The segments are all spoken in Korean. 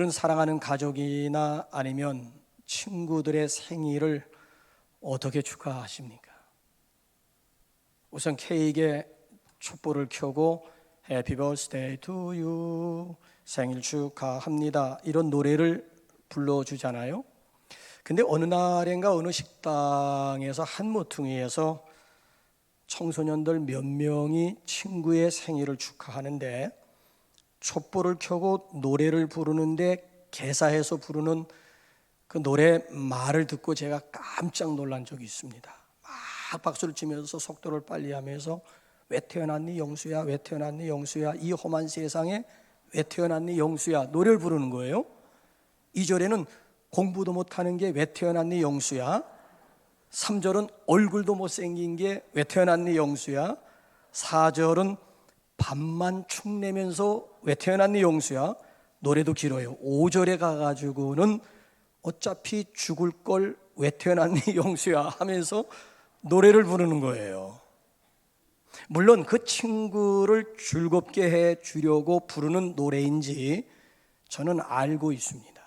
여러분들은 사랑하는 가족이나 아니면 친구들의 생일을 어떻게 축하하십니까? 우선 케이크에 촛불을 켜고 Happy birthday to you, 생일 축하합니다, 이런 노래를 불러주잖아요. 근데 어느 날인가 어느 식당에서 한 모퉁이에서 청소년들 몇 명이 친구의 생일을 축하하는데 촛불을 켜고 노래를 부르는데 개사해서 부르는 그 노래 말을 듣고 제가 깜짝 놀란 적이 있습니다. 막 박수를 치면서 속도를 빨리 하면서 왜 태어났니 영수야, 왜 태어났니 영수야, 이 험한 세상에 왜 태어났니 영수야, 노래를 부르는 거예요. 2절에는 공부도 못하는 게 왜 태어났니 영수야, 3절은 얼굴도 못생긴 게 왜 태어났니 영수야, 4절은 밥만 축내면서 왜 태어났니 영수야, 노래도 길어요. 5절에 가가지고는 어차피 죽을 걸 왜 태어났니 영수야 하면서 노래를 부르는 거예요. 물론 그 친구를 즐겁게 해 주려고 부르는 노래인지 저는 알고 있습니다.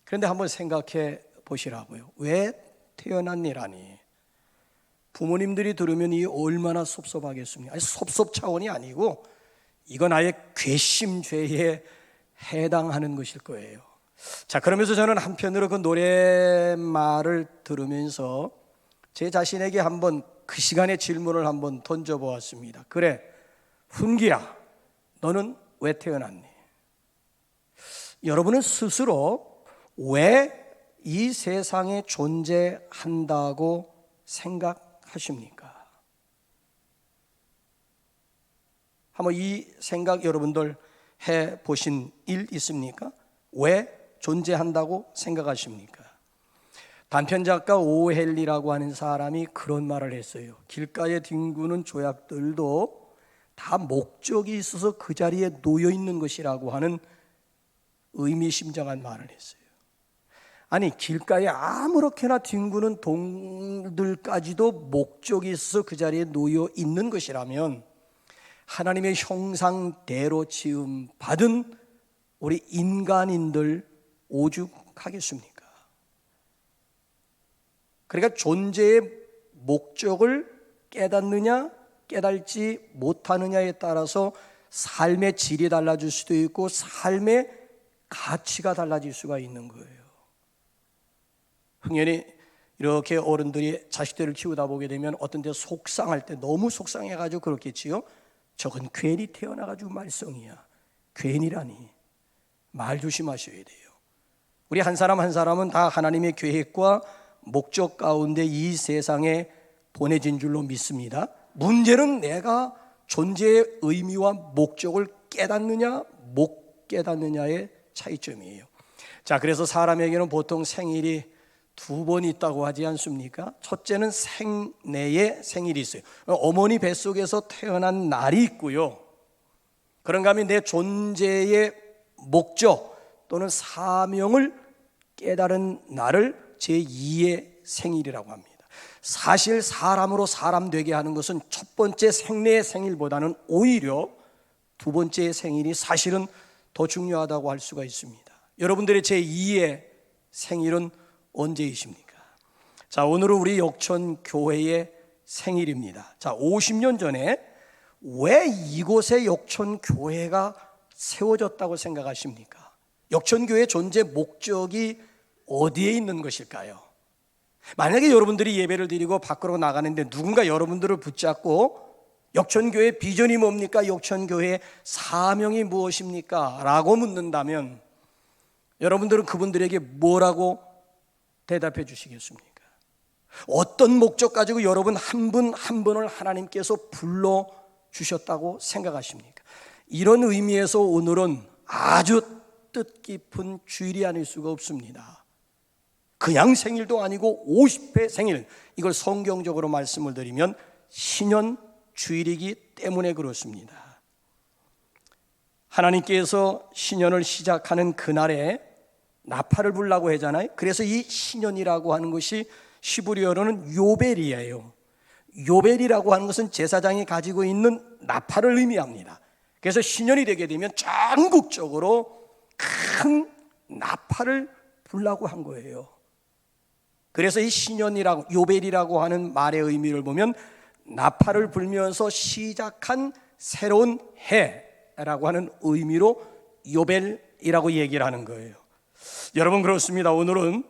그런데 한번 생각해 보시라고요. 왜 태어났니라니. 부모님들이 들으면 이 얼마나 섭섭하겠습니까? 아니, 섭섭 차원이 아니고 이건 아예 괘씸죄에 해당하는 것일 거예요. 자, 그러면서 저는 한편으로 그 노래말을 들으면서 제 자신에게 한번 그 시간에 질문을 한번 던져보았습니다. 그래, 훈기야, 너는 왜 태어났니? 여러분은 스스로 왜 이 세상에 존재한다고 생각하십니까? 한번 이 생각 여러분들 해보신 일 있습니까? 왜 존재한다고 생각하십니까? 단편작가 오헬리라고 하는 사람이 그런 말을 했어요. 길가에 뒹구는 조약들도 다 목적이 있어서 그 자리에 놓여 있는 것이라고 하는 의미심장한 말을 했어요. 아니, 길가에 아무렇게나 뒹구는 동들까지도 목적이 있어서 그 자리에 놓여 있는 것이라면 하나님의 형상대로 지음 받은 우리 인간인들 오죽하겠습니까? 그러니까 존재의 목적을 깨닫느냐 깨달지 못하느냐에 따라서 삶의 질이 달라질 수도 있고 삶의 가치가 달라질 수가 있는 거예요. 흥연히 이렇게 어른들이 자식들을 키우다 보게 되면 어떤 데 속상할 때 너무 속상해가지고 그렇겠지요. 저건 괜히 태어나가지고 말썽이야. 괜히라니. 말 조심하셔야 돼요. 우리 한 사람 한 사람은 다 하나님의 계획과 목적 가운데 이 세상에 보내진 줄로 믿습니다. 문제는 내가 존재의 의미와 목적을 깨닫느냐 못 깨닫느냐의 차이점이에요. 자, 그래서 사람에게는 보통 생일이 두 번 있다고 하지 않습니까? 첫째는 생내에 생일이 있어요. 어머니 뱃속에서 태어난 날이 있고요. 그런가 하면 내 존재의 목적 또는 사명을 깨달은 날을 제2의 생일이라고 합니다. 사실 사람으로 사람 되게 하는 것은 첫 번째 생내의 생일보다는 오히려 두 번째 생일이 사실은 더 중요하다고 할 수가 있습니다. 여러분들의 제2의 생일은 언제이십니까? 자, 오늘은 우리 역천교회의 생일입니다. 자, 50년 전에 왜 이곳에 역천교회가 세워졌다고 생각하십니까? 역천교회의 존재 목적이 어디에 있는 것일까요? 만약에 여러분들이 예배를 드리고 밖으로 나가는데 누군가 여러분들을 붙잡고 역천교회의 비전이 뭡니까? 역천교회의 사명이 무엇입니까? 라고 묻는다면 여러분들은 그분들에게 뭐라고 대답해 주시겠습니까? 어떤 목적 가지고 여러분 한 분 한 분을 하나님께서 불러주셨다고 생각하십니까? 이런 의미에서 오늘은 아주 뜻깊은 주일이 아닐 수가 없습니다. 그냥 생일도 아니고 50회 생일, 이걸 성경적으로 말씀을 드리면 신년 주일이기 때문에 그렇습니다. 하나님께서 신년을 시작하는 그날에 나팔을 불라고 하잖아요. 그래서 이 신년이라고 하는 것이 히브리어로는 요벨이에요. 요벨이라고 하는 것은 제사장이 가지고 있는 나팔을 의미합니다. 그래서 신년이 되게 되면 전국적으로 큰 나팔을 불라고 한 거예요. 그래서 이 신년이라고 요벨이라고 하는 말의 의미를 보면 나팔을 불면서 시작한 새로운 해라고 하는 의미로 요벨이라고 얘기를 하는 거예요. 여러분, 그렇습니다. 오늘은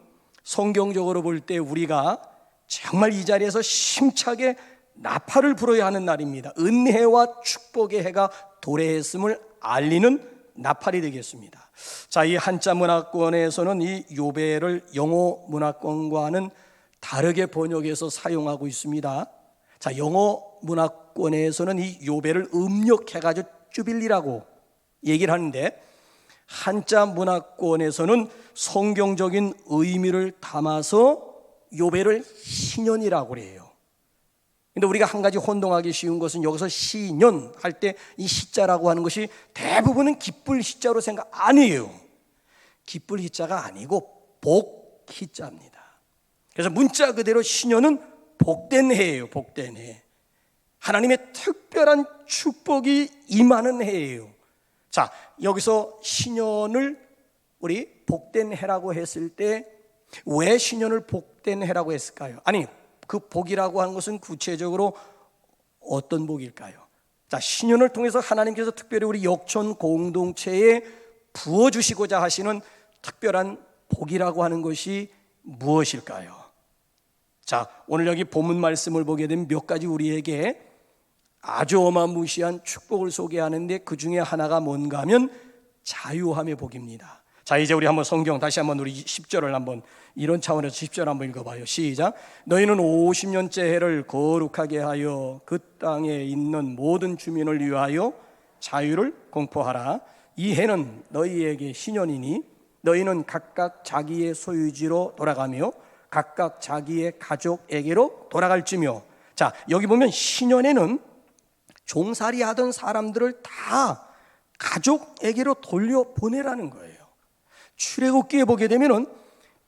성경적으로 볼 때 우리가 정말 이 자리에서 심차게 나팔을 불어야 하는 날입니다. 은혜와 축복의 해가 도래했음을 알리는 나팔이 되겠습니다. 자, 이 한자 문화권에서는 이 요벨을 영어 문화권과는 다르게 번역해서 사용하고 있습니다. 자, 영어 문화권에서는 이 요벨을 음력해가지고 주빌리라고 얘기를 하는데, 한자 문화권에서는 성경적인 의미를 담아서 요벨을 신년이라고 해요. 근데 우리가 한 가지 혼동하기 쉬운 것은 여기서 시년 할 때 이 시자라고 하는 것이 대부분은 기쁠 시자로 생각 아니에요. 기쁠 시자가 아니고 복 시자입니다. 그래서 문자 그대로 신년은 복된 해예요. 복된 해. 하나님의 특별한 축복이 임하는 해예요. 자, 여기서 신년을 우리 복된 해라고 했을 때 왜 신년을 복된 해라고 했을까요? 아니, 그 복이라고 하는 것은 구체적으로 어떤 복일까요? 자, 신년을 통해서 하나님께서 특별히 우리 역촌 공동체에 부어주시고자 하시는 특별한 복이라고 하는 것이 무엇일까요? 자, 오늘 여기 본문 말씀을 보게 되면 몇 가지 우리에게 아주 어마무시한 축복을 소개하는데 그 중에 하나가 뭔가 하면 자유함의 복입니다. 자, 이제 우리 한번 성경 다시 한번 우리 10절을 한번 이런 차원에서 10절 한번 읽어봐요. 시작. 너희는 50년째 해를 거룩하게 하여 그 땅에 있는 모든 주민을 위하여 자유를 공포하라. 이 해는 너희에게 신년이니 너희는 각각 자기의 소유지로 돌아가며 각각 자기의 가족에게로 돌아갈지며. 자, 여기 보면 신년에는 종살이 하던 사람들을 다 가족에게로 돌려보내라는 거예요. 출애굽기에 보게 되면은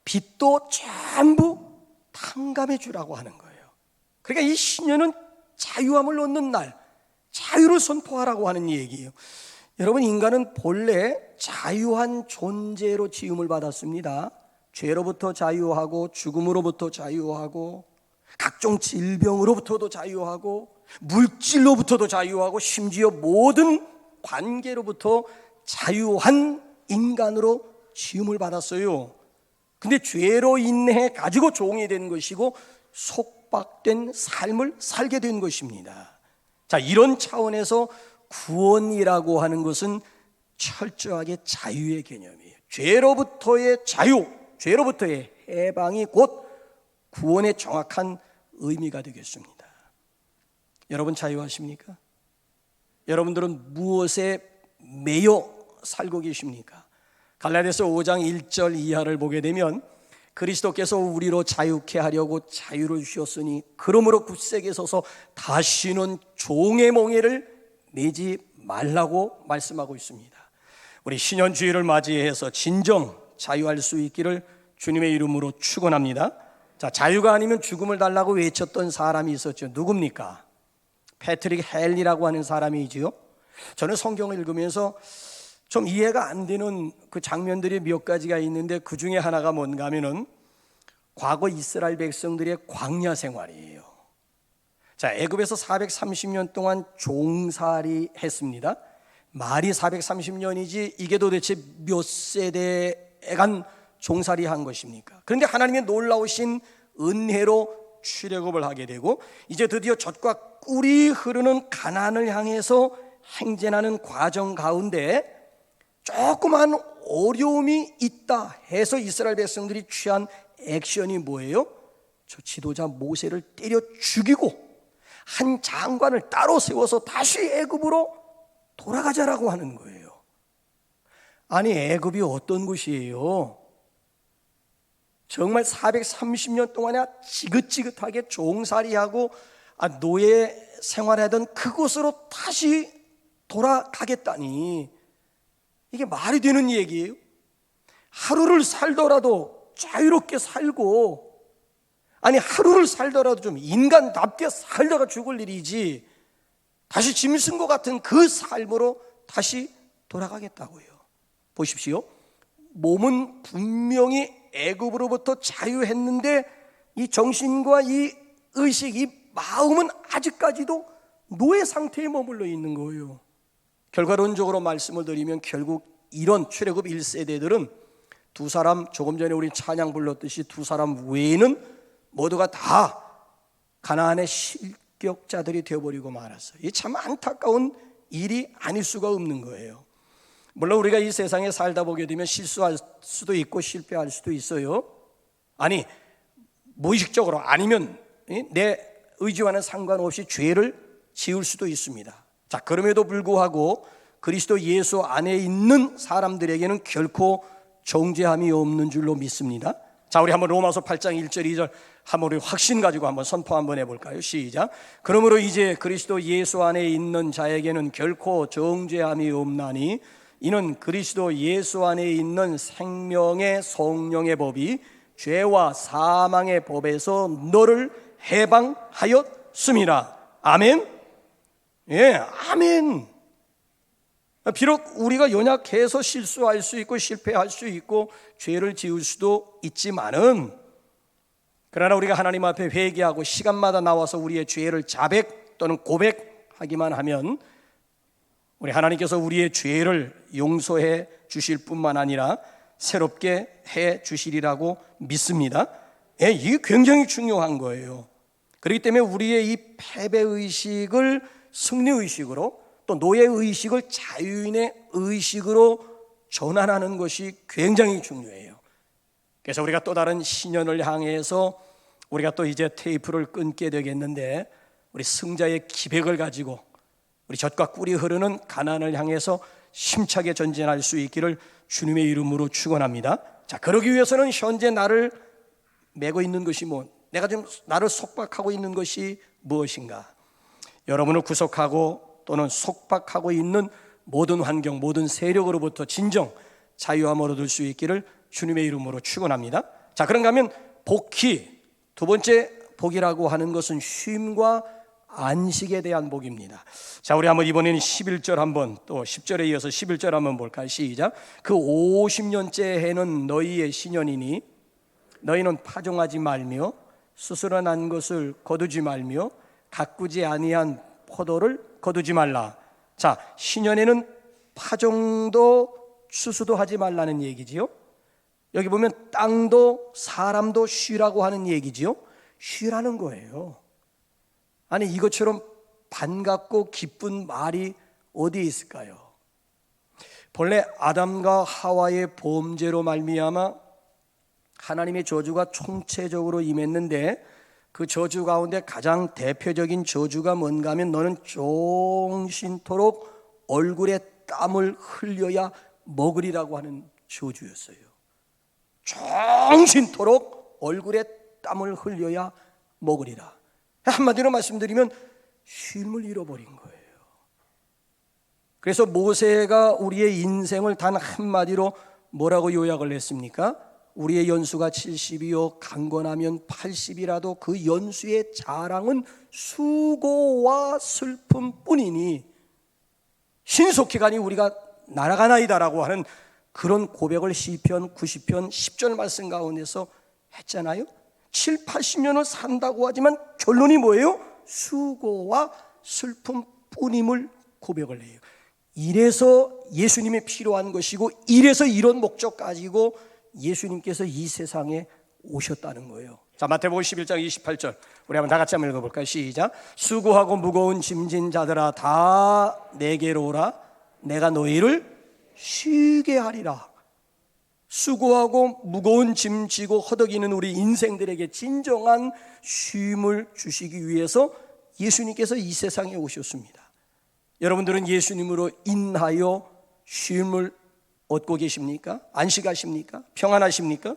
빚도 전부 탕감해 주라고 하는 거예요. 그러니까 이 신년은 자유함을 얻는 날, 자유를 선포하라고 하는 얘기예요. 여러분, 인간은 본래 자유한 존재로 지음을 받았습니다. 죄로부터 자유하고 죽음으로부터 자유하고 각종 질병으로부터도 자유하고 물질로부터도 자유하고 심지어 모든 관계로부터 자유한 인간으로 지음을 받았어요. 근데 죄로 인해 가지고 종이 된 것이고 속박된 삶을 살게 된 것입니다. 자, 이런 차원에서 구원이라고 하는 것은 철저하게 자유의 개념이에요. 죄로부터의 자유, 죄로부터의 해방이 곧 구원의 정확한 의미가 되겠습니다. 여러분, 자유하십니까? 여러분들은 무엇에 매여 살고 계십니까? 갈라디아서 5장 1절 이하를 보게 되면 그리스도께서 우리로 자유케 하려고 자유를 주셨으니 그러므로 굳세게 서서 다시는 종의 몽해를 매지 말라고 말씀하고 있습니다. 우리 신년주의를 맞이해서 진정 자유할 수 있기를 주님의 이름으로 축원합니다. 자, 자유가 아니면 죽음을 달라고 외쳤던 사람이 있었죠. 누굽니까? 패트릭 헬리라고 하는 사람이지요. 저는 성경을 읽으면서 좀 이해가 안 되는 그 장면들이 몇 가지가 있는데 그 중에 하나가 뭔가 하면은 과거 이스라엘 백성들의 광야 생활이에요. 자, 애굽에서 430년 동안 종살이 했습니다. 말이 430년이지 이게 도대체 몇 세대간 종살이 한 것입니까? 그런데 하나님의 놀라우신 은혜로 출애굽을 하게 되고 이제 드디어 젖과 꿀이 흐르는 가나안을 향해서 행진하는 과정 가운데 조그만 어려움이 있다 해서 이스라엘 백성들이 취한 액션이 뭐예요? 저 지도자 모세를 때려 죽이고 한 장관을 따로 세워서 다시 애굽으로 돌아가자라고 하는 거예요. 아니, 애굽이 어떤 곳이에요? 정말 430년 동안에 지긋지긋하게 종살이하고 노예 생활하던 그곳으로 다시 돌아가겠다니, 이게 말이 되는 얘기예요? 하루를 살더라도 자유롭게 살고, 아니 하루를 살더라도 좀 인간답게 살다가 죽을 일이지 다시 짐승과 같은 그 삶으로 다시 돌아가겠다고요. 보십시오. 몸은 분명히 애굽으로부터 자유했는데 이 정신과 이 의식, 이 마음은 아직까지도 노예 상태에 머물러 있는 거예요. 결과론적으로 말씀을 드리면 결국 이런 출애굽 1세대들은 두 사람, 조금 전에 우리 찬양 불렀듯이 두 사람 외에는 모두가 다 가나안의 실격자들이 되어버리고 말았어요. 이게 참 안타까운 일이 아닐 수가 없는 거예요. 물론 우리가 이 세상에 살다 보게 되면 실수할 수도 있고 실패할 수도 있어요. 아니, 무의식적으로 아니면 내 의지와는 상관없이 죄를 지을 수도 있습니다. 자, 그럼에도 불구하고 그리스도 예수 안에 있는 사람들에게는 결코 정죄함이 없는 줄로 믿습니다. 자, 우리 한번 로마서 8장 1절 2절 한번 우리 확신 가지고 한번 선포 한번 해볼까요? 시작. 그러므로 이제 그리스도 예수 안에 있는 자에게는 결코 정죄함이 없나니 이는 그리스도 예수 안에 있는 생명의 성령의 법이 죄와 사망의 법에서 너를 해방하였습니다. 아멘. 예, 아멘. 비록 우리가 연약해서 실수할 수 있고 실패할 수 있고 죄를 지을 수도 있지만은, 그러나 우리가 하나님 앞에 회개하고 시간마다 나와서 우리의 죄를 자백 또는 고백하기만 하면 우리 하나님께서 우리의 죄를 용서해 주실 뿐만 아니라 새롭게 해 주시리라고 믿습니다. 예, 이게 굉장히 중요한 거예요. 그렇기 때문에 우리의 이 패배의식을 승리의식으로, 또 노예의식을 자유인의 의식으로 전환하는 것이 굉장히 중요해요. 그래서 우리가 또 다른 신년을 향해서 우리가 또 이제 테이프를 끊게 되겠는데, 우리 승자의 기백을 가지고 우리 젖과 꿀이 흐르는 가나안을 향해서 힘차게 전진할 수 있기를 주님의 이름으로 축원합니다. 자, 그러기 위해서는 현재 나를 메고 있는 것이 내가 지금 나를 속박하고 있는 것이 무엇인가? 여러분을 구속하고 또는 속박하고 있는 모든 환경, 모든 세력으로부터 진정 자유함을 얻을 수 있기를 주님의 이름으로 축원합니다. 자, 그런가 하면 복희, 두 번째 복이라고 하는 것은 쉼과 안식에 대한 복입니다. 자, 우리 한번 이번에는 11절 한번, 또 10절에 이어서 11절 한번 볼까요? 시작. 그 50년째 해는 너희의 신년이니 너희는 파종하지 말며 스스로 난 것을 거두지 말며 가꾸지 아니한 포도를 거두지 말라. 자, 신년에는 파종도 추수도 하지 말라는 얘기지요. 여기 보면 땅도 사람도 쉬라고 하는 얘기지요. 쉬라는 거예요. 아니, 이것처럼 반갑고 기쁜 말이 어디에 있을까요? 본래 아담과 하와의 범죄로 말미암아 하나님의 저주가 총체적으로 임했는데, 그 저주 가운데 가장 대표적인 저주가 뭔가 하면 너는 종신토록 얼굴에 땀을 흘려야 먹으리라고 하는 저주였어요. 종신토록 얼굴에 땀을 흘려야 먹으리라. 한마디로 말씀드리면 쉼을 잃어버린 거예요. 그래서 모세가 우리의 인생을 단 한마디로 뭐라고 요약을 했습니까? 우리의 연수가 70이요 강건하면 80이라도 그 연수의 자랑은 수고와 슬픔뿐이니 신속히가니 우리가 날아가나이다라고 하는 그런 고백을 시편 90편 10절 말씀 가운데서 했잖아요. 7, 80년을 산다고 하지만 결론이 뭐예요? 수고와 슬픔뿐임을 고백을 해요. 이래서 예수님이 필요한 것이고, 이래서 이런 목적 가지고 예수님께서 이 세상에 오셨다는 거예요. 자, 마태복음 11장 28절 우리 한번 다 같이 한번 읽어볼까요? 시작. 수고하고 무거운 짐진 자들아 다 내게로 오라. 내가 너희를 쉬게 하리라. 수고하고 무거운 짐 지고 허덕이는 우리 인생들에게 진정한 쉼을 주시기 위해서 예수님께서 이 세상에 오셨습니다. 여러분들은 예수님으로 인하여 쉼을 얻고 계십니까? 안식하십니까? 평안하십니까?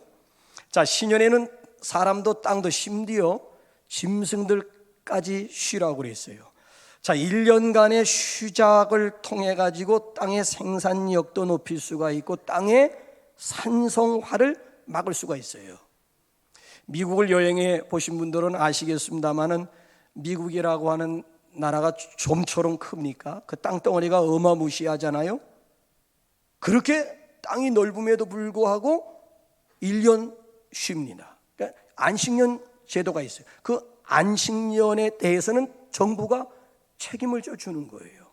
자, 신년에는 사람도 땅도 심지어 짐승들까지 쉬라고 그랬어요. 자, 1년간의 휴작을 통해 가지고 땅의 생산력도 높일 수가 있고 땅의 산성화를 막을 수가 있어요. 미국을 여행해 보신 분들은 아시겠습니다만은 미국이라고 하는 나라가 좀처럼 큽니까? 그 땅덩어리가 어마무시하잖아요. 그렇게 땅이 넓음에도 불구하고 1년 쉽니다. 그러니까 안식년 제도가 있어요. 그 안식년에 대해서는 정부가 책임을 져주는 거예요.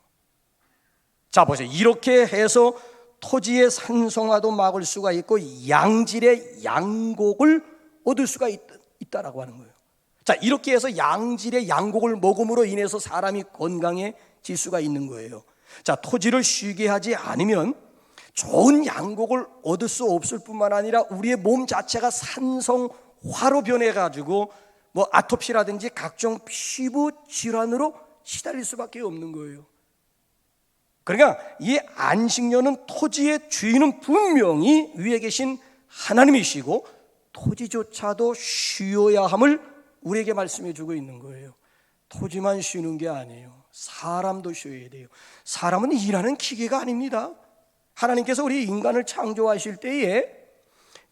자 보세요. 이렇게 해서 토지의 산성화도 막을 수가 있고 양질의 양곡을 얻을 수가 있다라고 하는 거예요. 자, 이렇게 해서 양질의 양곡을 먹음으로 인해서 사람이 건강해질 수가 있는 거예요. 자, 토지를 쉬게 하지 않으면 좋은 양곡을 얻을 수 없을 뿐만 아니라 우리의 몸 자체가 산성화로 변해가지고 뭐 아토피라든지 각종 피부 질환으로 시달릴 수밖에 없는 거예요. 그러니까 이 안식년은 토지의 주인은 분명히 위에 계신 하나님이시고 토지조차도 쉬어야 함을 우리에게 말씀해 주고 있는 거예요. 토지만 쉬는 게 아니에요. 사람도 쉬어야 돼요. 사람은 일하는 기계가 아닙니다. 하나님께서 우리 인간을 창조하실 때에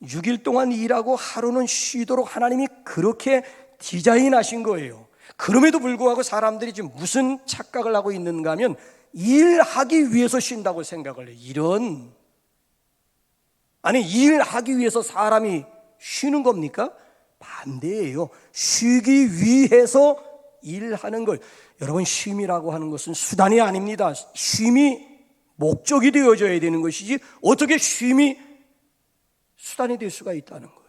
6일 동안 일하고 하루는 쉬도록 하나님이 그렇게 디자인하신 거예요. 그럼에도 불구하고 사람들이 지금 무슨 착각을 하고 있는가 하면 일하기 위해서 쉰다고 생각을 해요. 일하기 위해서 사람이 쉬는 겁니까? 반대예요. 쉬기 위해서 일하는 걸. 여러분, 쉼이라고 하는 것은 수단이 아닙니다. 쉼이 목적이 되어져야 되는 것이지 어떻게 쉼이 수단이 될 수가 있다는 거예요.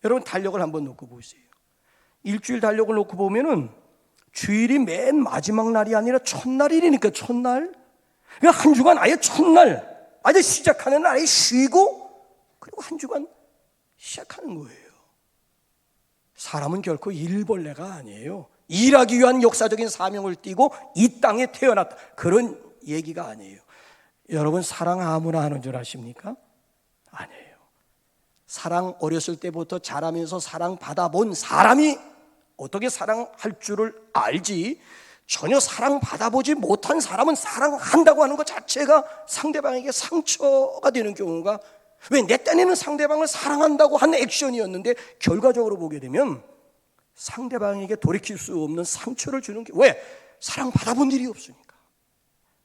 여러분, 달력을 한번 놓고 보세요. 일주일 달력을 놓고 보면은 주일이 맨 마지막 날이 아니라 첫날이니까 첫날. 그러니까 한 주간 아예 첫날, 아예 시작하는 날 아예 쉬고 그리고 한 주간 시작하는 거예요. 사람은 결코 일벌레가 아니에요. 일하기 위한 역사적인 사명을 띠고 이 땅에 태어났다, 그런 얘기가 아니에요. 여러분, 사랑 아무나 하는 줄 아십니까? 아니에요. 사랑 어렸을 때부터 자라면서 사랑 받아본 사람이 어떻게 사랑할 줄을 알지, 전혀 사랑 받아보지 못한 사람은 사랑한다고 하는 것 자체가 상대방에게 상처가 되는 경우가, 왜 내 딴에는 상대방을 사랑한다고 한 액션이었는데 결과적으로 보게 되면 상대방에게 돌이킬 수 없는 상처를 주는 게, 왜? 사랑 받아본 일이 없으니까.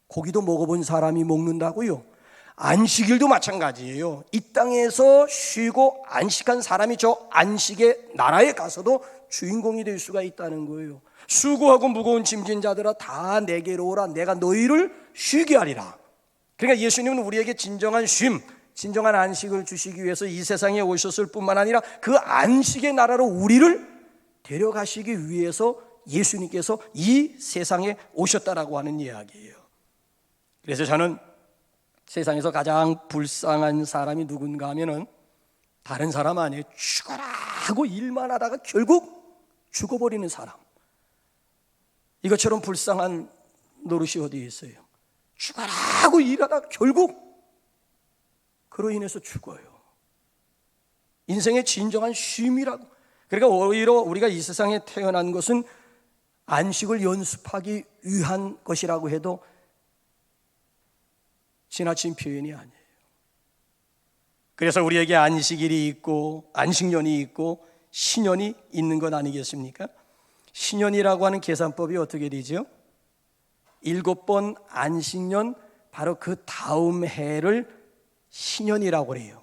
고기도 먹어본 사람이 먹는다고요? 안식일도 마찬가지예요. 이 땅에서 쉬고 안식한 사람이 저 안식의 나라에 가서도 주인공이 될 수가 있다는 거예요. 수고하고 무거운 짐진 자들아 다 내게로 오라, 내가 너희를 쉬게 하리라. 그러니까 예수님은 우리에게 진정한 쉼, 진정한 안식을 주시기 위해서 이 세상에 오셨을 뿐만 아니라 그 안식의 나라로 우리를 데려가시기 위해서 예수님께서 이 세상에 오셨다라고 하는 이야기예요. 그래서 저는 세상에서 가장 불쌍한 사람이 누군가 하면은 다른 사람 아니에요. 죽어라 하고 일만 하다가 결국 죽어버리는 사람. 이것처럼 불쌍한 노릇이 어디에 있어요? 죽어라 하고 일하다가 결국 그로 인해서 죽어요. 인생의 진정한 쉼이라고. 그러니까 오히려 우리가 이 세상에 태어난 것은 안식을 연습하기 위한 것이라고 해도 지나친 표현이 아니에요. 그래서 우리에게 안식일이 있고 안식년이 있고 신년이 있는 것 아니겠습니까? 신년이라고 하는 계산법이 어떻게 되죠? 7번 안식년, 바로 그 다음 해를 신년이라고 해요.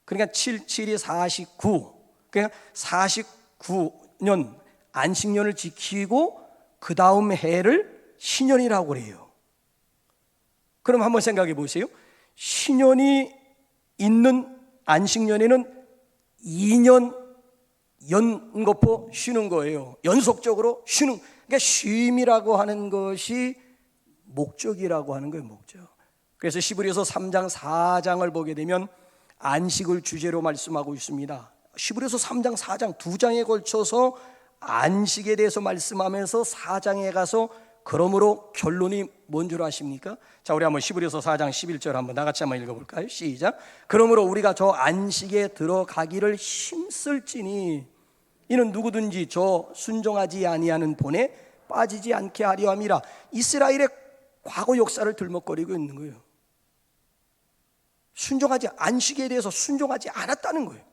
그러니까 7, 7이 49. 그러니까 49년 안식년을 지키고 그 다음 해를 신년이라고 해요. 그럼 한번 생각해 보세요. 신년이 있는 안식년에는 2년 연거푸 쉬는 거예요. 연속적으로 쉬는. 그러니까 쉼이라고 하는 것이 목적이라고 하는 거예요. 목적. 그래서 히브리서 3장 4장을 보게 되면 안식을 주제로 말씀하고 있습니다. 히브리서 3장 4장 두 장에 걸쳐서 안식에 대해서 말씀하면서 4장에 가서 그러므로 결론이 뭔 줄 아십니까? 자, 우리 한번 히브리서 4장 11절 한번 나같이 한번 읽어볼까요? 시작. 그러므로 우리가 저 안식에 들어가기를 힘쓸지니 이는 누구든지 저 순종하지 아니하는 본에 빠지지 않게 하려 함이라. 이스라엘의 과거 역사를 들먹거리고 있는 거예요. 안식에 대해서 순종하지 않았다는 거예요.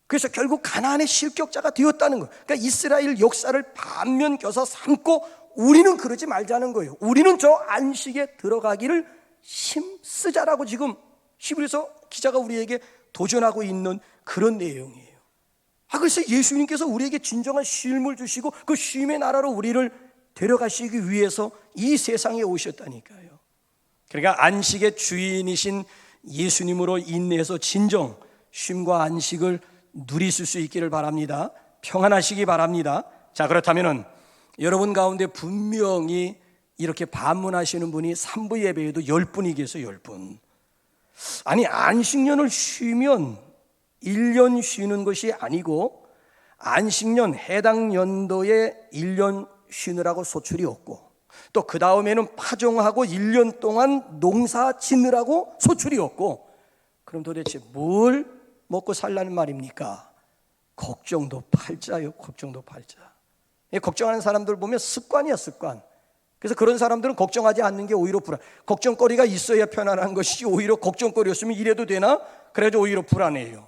그래서 결국 가나안의 실격자가 되었다는 거예요. 그러니까 이스라엘 역사를 반면 교사 삼고 우리는 그러지 말자는 거예요. 우리는 저 안식에 들어가기를 힘쓰자라고 지금 히브리서 기자가 우리에게 도전하고 있는 그런 내용이에요. 그래서 예수님께서 우리에게 진정한 쉼을 주시고 그 쉼의 나라로 우리를 데려가시기 위해서 이 세상에 오셨다니까요. 그러니까 안식의 주인이신 예수님으로 인해서 진정 쉼과 안식을 누리실 수 있기를 바랍니다. 평안하시기 바랍니다. 자, 그렇다면은 여러분 가운데 분명히 이렇게 반문하시는 분이 3부 예배에도 10분이 계세요. 10분. 아니, 안식년을 쉬면 1년 쉬는 것이 아니고 안식년 해당 연도에 1년 쉬느라고 소출이 없고 또 그 다음에는 파종하고 1년 동안 농사 짓느라고 소출이 없고, 그럼 도대체 뭘 먹고 살라는 말입니까? 걱정도 팔자요. 걱정도 팔자. 걱정하는 사람들 보면 습관이야, 습관. 그래서 그런 사람들은 걱정하지 않는 게 오히려 불안. 걱정거리가 있어야 편안한 것이지 오히려 걱정거리 없으면 이래도 되나? 그래도 오히려 불안해요.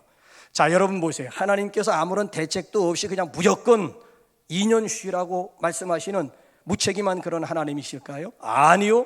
자, 여러분 보세요. 하나님께서 아무런 대책도 없이 그냥 무조건 2년 쉬라고 말씀하시는 무책임한 그런 하나님이실까요? 아니요.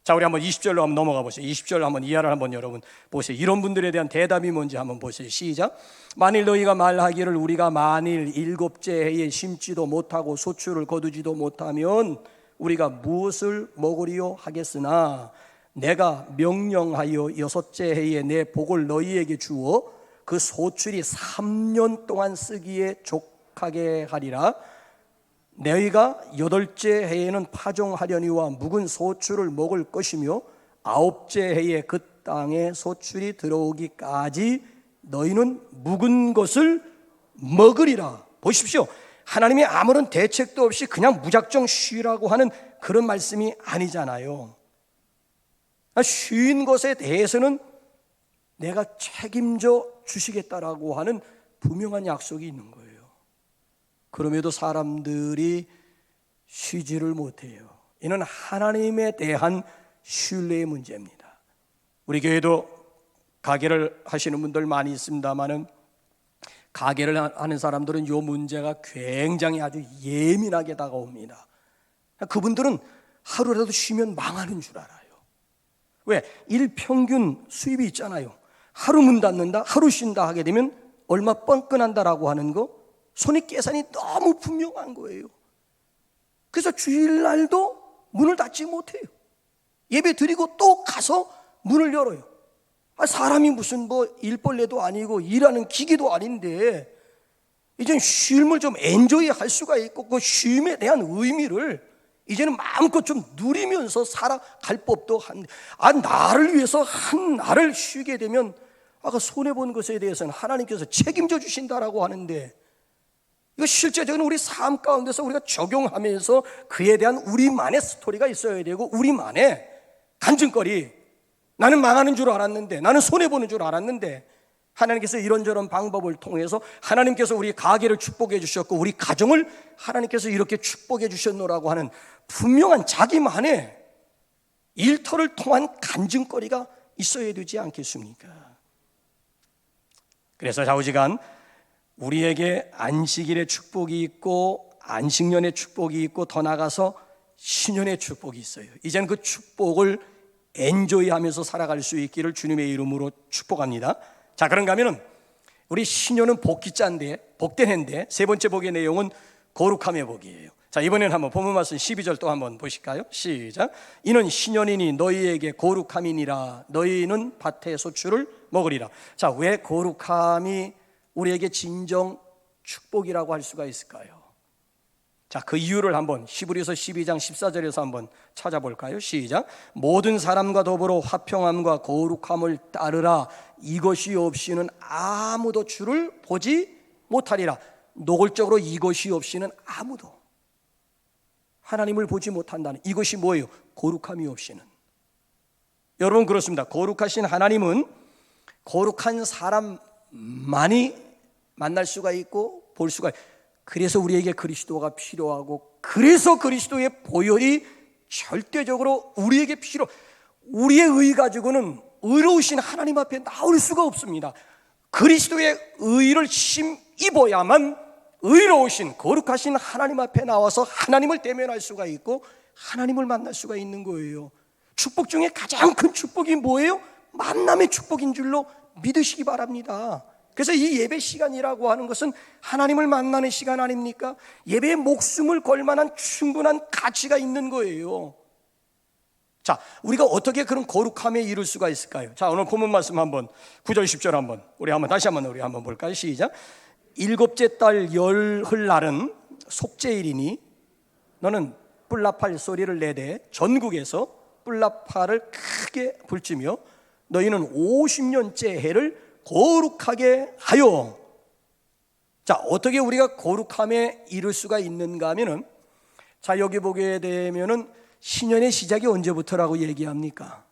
자, 우리 한번 20절로 한번 넘어가 보세요. 20절로 한번 이하를 한번 여러분 보세요. 이런 분들에 대한 대답이 뭔지 한번 보세요. 시작. 만일 너희가 말하기를 우리가 만일 7째 해에 심지도 못하고 소출을 거두지도 못하면 우리가 무엇을 먹으리요 하겠으나 내가 명령하여 6째 해에 내 복을 너희에게 주어 그 소출이 3년 동안 쓰기에 족하게 하리라. 너희가 8째 해에는 파종하려니와 묵은 소출을 먹을 것이며 9째 해에 그 땅에 소출이 들어오기까지 너희는 묵은 것을 먹으리라. 보십시오. 하나님이 아무런 대책도 없이 그냥 무작정 쉬라고 하는 그런 말씀이 아니잖아요. 쉰 것에 대해서는 내가 책임져 주시겠다라고 하는 분명한 약속이 있는 거예요. 그럼에도 사람들이 쉬지를 못해요. 이는 하나님에 대한 신뢰의 문제입니다. 우리 교회도 가게를 하시는 분들 많이 있습니다만은 가게를 하는 사람들은 이 문제가 굉장히 아주 예민하게 다가옵니다. 그분들은 하루라도 쉬면 망하는 줄 알아요. 왜? 일평균 수입이 있잖아요. 하루 문 닫는다, 하루 쉰다 하게 되면 얼마 뻔뻔한다라고 하는 거, 손익 계산이 너무 분명한 거예요. 그래서 주일날도 문을 닫지 못해요. 예배 드리고 또 가서 문을 열어요. 사람이 무슨 뭐 일벌레도 아니고 일하는 기계도 아닌데 이제는 쉼을 좀 엔조이 할 수가 있고 그 쉼에 대한 의미를 이제는 마음껏 좀 누리면서 살아갈 법도 한데, 나를 위해서 한 날을 쉬게 되면 아까 손해본 것에 대해서는 하나님께서 책임져 주신다라고 하는데, 이거 실제적으로 우리 삶 가운데서 우리가 적용하면서 그에 대한 우리만의 스토리가 있어야 되고 우리만의 간증거리. 나는 망하는 줄 알았는데, 나는 손해보는 줄 알았는데 하나님께서 이런저런 방법을 통해서 하나님께서 우리 가게를 축복해 주셨고 우리 가정을 하나님께서 이렇게 축복해 주셨노라고 하는 분명한 자기만의 일터를 통한 간증거리가 있어야 되지 않겠습니까? 그래서 좌우지간 우리에게 안식일의 축복이 있고 안식년의 축복이 있고 더 나아가서 신년의 축복이 있어요. 이제는 그 축복을 엔조이하면서 살아갈 수 있기를 주님의 이름으로 축복합니다. 자, 그런가 하면은 우리 신년은 복기자인데, 복된 해인데 세 번째 복의 내용은 거룩함의 복이에요. 자, 이번에는 한번 본문 말씀 12절 또 한번 보실까요? 시작. 이는 신년이니 너희에게 거룩함이니라. 너희는 밭의 소출을 먹으리라. 자, 왜 거룩함이 우리에게 진정 축복이라고 할 수가 있을까요? 자, 그 이유를 한번 히브리서 12장 14절에서 한번 찾아볼까요? 시작. 모든 사람과 더불어 화평함과 거룩함을 따르라. 이것이 없이는 아무도 주를 보지 못하리라. 노골적으로 이것이 없이는 아무도 하나님을 보지 못한다는, 이것이 뭐예요? 거룩함이 없이는. 여러분, 그렇습니다. 거룩하신 하나님은 거룩한 사람만이 만날 수가 있고 볼 수가 있고, 그래서 우리에게 그리스도가 필요하고, 그래서 그리스도의 보혈이 절대적으로 우리에게 필요. 우리의 의 가지고는 의로우신 하나님 앞에 나올 수가 없습니다. 그리스도의 의를 힘입어야만 의로우신 거룩하신 하나님 앞에 나와서 하나님을 대면할 수가 있고 하나님을 만날 수가 있는 거예요. 축복 중에 가장 큰 축복이 뭐예요? 만남의 축복인 줄로 믿으시기 바랍니다. 그래서 이 예배 시간이라고 하는 것은 하나님을 만나는 시간 아닙니까? 예배에 목숨을 걸 만한 충분한 가치가 있는 거예요. 자, 우리가 어떻게 그런 거룩함에 이룰 수가 있을까요? 자, 오늘 본문 말씀 한번 9절 10절 한번 다시 한번 볼까요? 시작. 일곱째 달 열흘날은 속죄일이니 너는 뿔나팔 소리를 내되 전국에서 뿔나팔을 크게 불지며 너희는 50년째 해를 거룩하게 하여. 자, 어떻게 우리가 거룩함에 이룰 수가 있는가 하면은, 자, 여기 보게 되면은 신년의 시작이 언제부터라고 얘기합니까?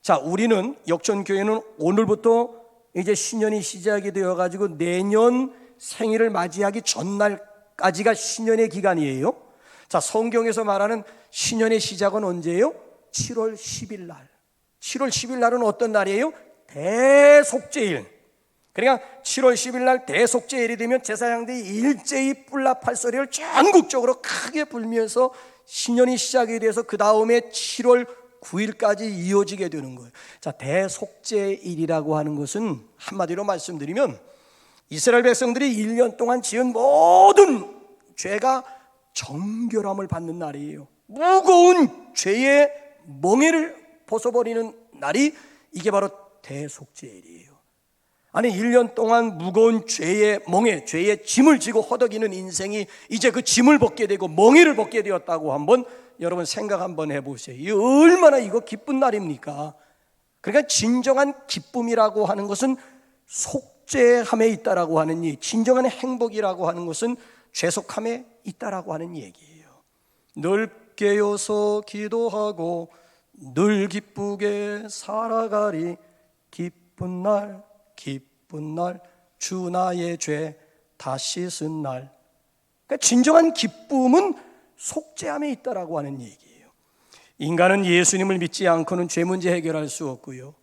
자, 우리는 역전교회는 오늘부터 이제 신년이 시작이 되어가지고 내년 생일을 맞이하기 전날까지가 신년의 기간이에요. 자, 성경에서 말하는 신년의 시작은 언제예요? 7월 10일 날. 7월 10일 날은 어떤 날이에요? 대속죄일. 그러니까 7월 10일 날 대속죄일이 되면 제사장들이 일제히 뿔나팔 소리를 전국적으로 크게 불면서 신년이 시작이 돼서 그 다음에 7월 9일까지 이어지게 되는 거예요. 자, 대속죄일이라고 하는 것은 한마디로 말씀드리면 이스라엘 백성들이 1년 동안 지은 모든 죄가 정결함을 받는 날이에요. 무거운 죄의 멍에를 벗어버리는 날이 이게 바로 대속죄일이에요. 아니, 1년 동안 무거운 죄의 멍에, 죄의 짐을 지고 허덕이는 인생이 이제 그 짐을 벗게 되고 멍에를 벗게 되었다고 한번 여러분 생각 한번 해보세요. 이 얼마나 이거 기쁜 날입니까? 그러니까 진정한 기쁨이라고 하는 것은 속죄함에 있다라고 하는 이 진정한 행복이라고 하는 것은 죄속함에 있다라고 하는 얘기예요. 늘 깨어서 기도하고 늘 기쁘게 살아가리. 기쁜 날 주 나의 죄 다 씻은 날. 그러니까 진정한 기쁨은 속죄함에 있다라고 하는 얘기예요. 인간은 예수님을 믿지 않고는 죄 문제 해결할 수 없고요,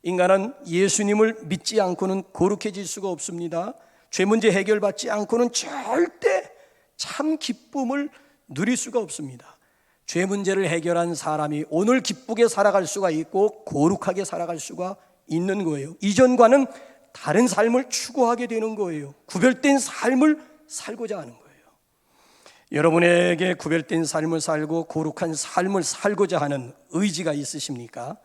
인간은 예수님을 믿지 않고는 거룩해질 수가 없습니다. 죄 문제 해결받지 않고는 절대 참 기쁨을 누릴 수가 없습니다. 죄 문제를 해결한 사람이 오늘 기쁘게 살아갈 수가 있고 거룩하게 살아갈 수가 있는 거예요. 이전과는 다른 삶을 추구하게 되는 거예요. 구별된 삶을 살고자 하는 거예요. 여러분에게 구별된 삶을 살고 거룩한 삶을 살고자 하는 의지가 있으십니까?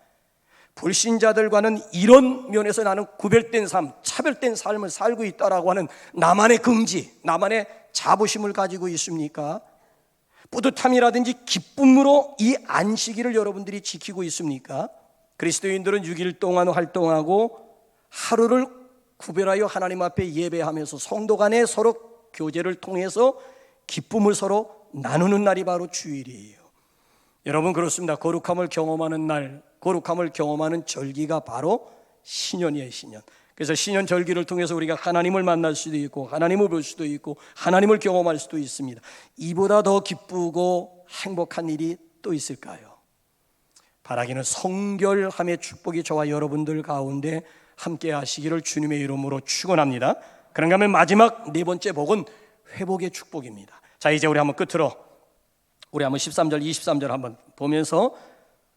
불신자들과는 이런 면에서 나는 구별된 삶, 차별된 삶을 살고 있다라고 하는 나만의 긍지, 나만의 자부심을 가지고 있습니까? 뿌듯함이라든지 기쁨으로 이 안식일을 여러분들이 지키고 있습니까? 그리스도인들은 6일 동안 활동하고 하루를 구별하여 하나님 앞에 예배하면서 성도 간에 서로 교제를 통해서 기쁨을 서로 나누는 날이 바로 주일이에요. 여러분, 그렇습니다. 거룩함을 경험하는 날, 거룩함을 경험하는 절기가 바로 신년이에요. 신년. 그래서 신년 절기를 통해서 우리가 하나님을 만날 수도 있고 하나님을 볼 수도 있고 하나님을 경험할 수도 있습니다. 이보다 더 기쁘고 행복한 일이 또 있을까요? 바라기는 성결함의 축복이 저와 여러분들 가운데 함께 하시기를 주님의 이름으로 축원합니다. 그런가 하면 마지막 네 번째 복은 회복의 축복입니다. 자, 이제 우리 한번 끝으로 우리 한번 13절 23절 한번 보면서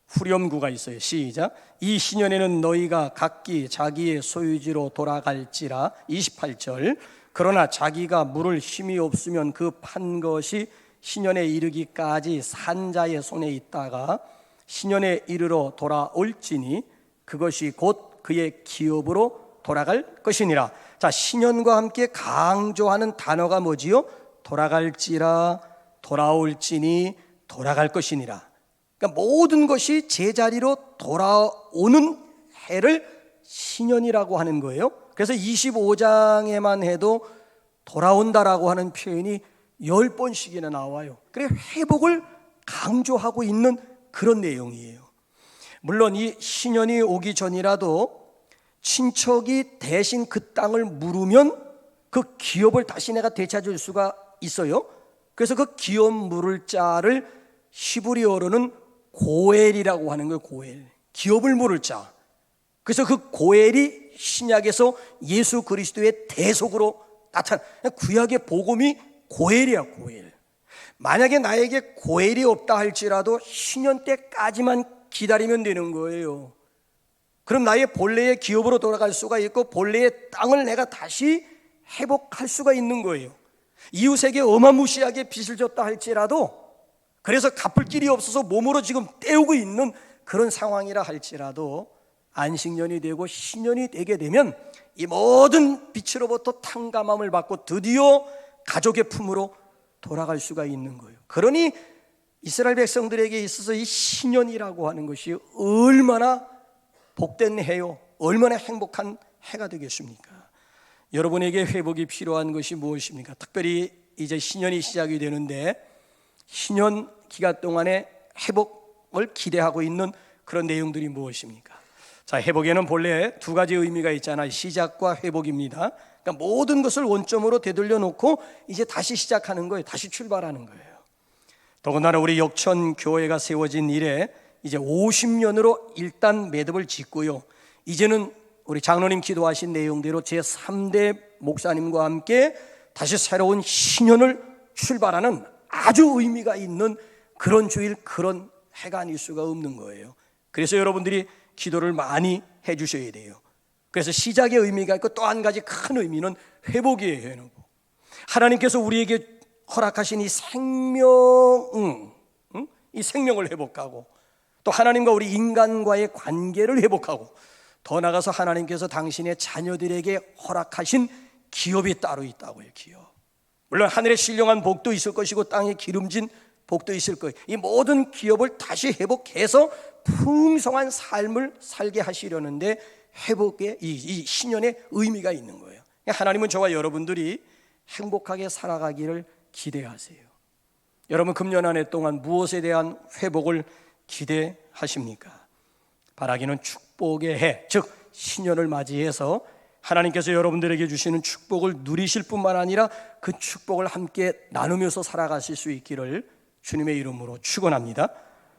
후렴구가 있어요. 시작. 이 신년에는 너희가 각기 자기의 소유지로 돌아갈지라. 28절. 그러나 자기가 물을 힘이 없으면 그 판 것이 신년에 이르기까지 산자의 손에 있다가 신년에 이르러 돌아올지니 그것이 곧 그의 기업으로 돌아갈 것이니라. 자, 신년과 함께 강조하는 단어가 뭐지요? 돌아갈지라, 돌아올지니, 돌아갈 것이니라. 그러니까 모든 것이 제자리로 돌아오는 해를 신년이라고 하는 거예요. 그래서 25장에만 해도 돌아온다라고 하는 표현이 10번씩이나 나와요. 그래, 회복을 강조하고 있는 그런 내용이에요. 물론 이 신년이 오기 전이라도 친척이 대신 그 땅을 물으면 그 기업을 다시 내가 되찾을 수가 있어요. 그래서 그 기업 물을 자를 히브리어로는 고엘이라고 하는 거예요. 고엘. 기업을 물을 자. 그래서 그 고엘이 신약에서 예수 그리스도의 대속으로 나타나. 구약의 복음이 고엘이야, 고엘. 만약에 나에게 고엘이 없다 할지라도 신년 때까지만 기다리면 되는 거예요. 그럼 나의 본래의 기업으로 돌아갈 수가 있고 본래의 땅을 내가 다시 회복할 수가 있는 거예요. 이웃에게 어마무시하게 빚을 졌다 할지라도, 그래서 갚을 길이 없어서 몸으로 지금 때우고 있는 그런 상황이라 할지라도 안식년이 되고 신년이 되게 되면 이 모든 빚으로부터 탕감함을 받고 드디어 가족의 품으로 돌아갈 수가 있는 거예요. 그러니 이스라엘 백성들에게 있어서 이 신년이라고 하는 것이 얼마나 복된 해요, 얼마나 행복한 해가 되겠습니까? 여러분에게 회복이 필요한 것이 무엇입니까? 특별히 이제 신년이 시작이 되는데 신년 기간 동안에 회복을 기대하고 있는 그런 내용들이 무엇입니까? 자, 회복에는 본래 두 가지 의미가 있잖아요. 시작과 회복입니다. 그러니까 모든 것을 원점으로 되돌려 놓고 이제 다시 시작하는 거예요. 다시 출발하는 거예요. 더군다나 우리 역천 교회가 세워진 이래 이제 50년으로 일단 매듭을 짓고요. 이제는 우리 장로님 기도하신 내용대로 제3대 목사님과 함께 다시 새로운 신년을 출발하는 아주 의미가 있는 그런 주일, 그런 해가 아닐 수가 없는 거예요. 그래서 여러분들이 기도를 많이 해주셔야 돼요. 그래서 시작의 의미가 있고 또 한 가지 큰 의미는 회복이에요. 회복. 하나님께서 우리에게 허락하신 이 이 생명을 회복하고 또 하나님과 우리 인간과의 관계를 회복하고 더 나아가서 하나님께서 당신의 자녀들에게 허락하신 기업이 따로 있다고요. 기업. 물론 하늘에 신령한 복도 있을 것이고 땅에 기름진 복도 있을 거예요. 이 모든 기업을 다시 회복해서 풍성한 삶을 살게 하시려는데 회복의 이 신년의 의미가 있는 거예요. 하나님은 저와 여러분들이 행복하게 살아가기를 기대하세요. 여러분 금년 한 해 동안 무엇에 대한 회복을 기대하십니까? 바라기는 축복의 해, 즉 신년을 맞이해서 하나님께서 여러분들에게 주시는 축복을 누리실 뿐만 아니라 그 축복을 함께 나누면서 살아가실 수 있기를 주님의 이름으로 축원합니다.